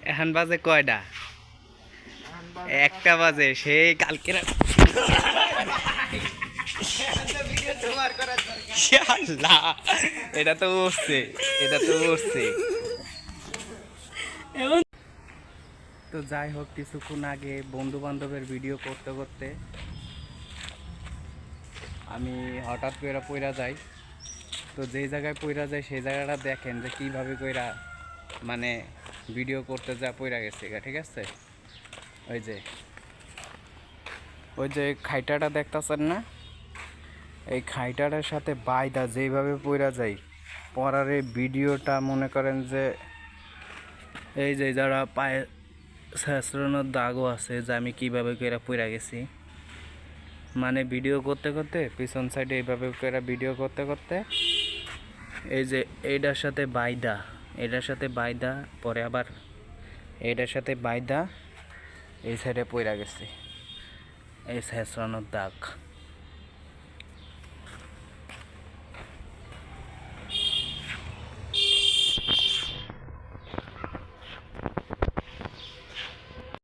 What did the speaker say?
এখন বাজে কয়টা? একটা বাজে। সেই কালকে এটা তো উঠছে, এটা তো উঠছে। তো যাই হোক, কিছুক্ষণ আগে বন্ধু বান্ধবের ভিডিও করতে করতে আমি হঠাৎ করে পইরা যাই। তো যেই জায়গায় পইরা যায় সেই জায়গাটা দেখেন যে কীভাবে কইরা মানে ভিডিও করতে যা পইরা গেছে। ঠিক আছে, ওই যে খাইটাটা দেখতেছেন না, এই খাইটাটার সাথে বাইদা যেইভাবে পইরা যায় পরার এই ভিডিওটা মনে করেন যে এই যে যারা পায়ে ছেঁচড়ানোর দাগও আছে যে আমি কীভাবে কইরা পইরা গেছি। মানে ভিডিও করতে করতে পিছন সাইডে এইভাবে কইরা ভিডিও করতে করতে এই যে এইটার সাথে বাইদা, এটার সাথে বাইদা, পরে আবার এইটার সাথে বাইদা এই সাইডে পইরা গেছে, এই ছেঁচড়ানোর দাগ।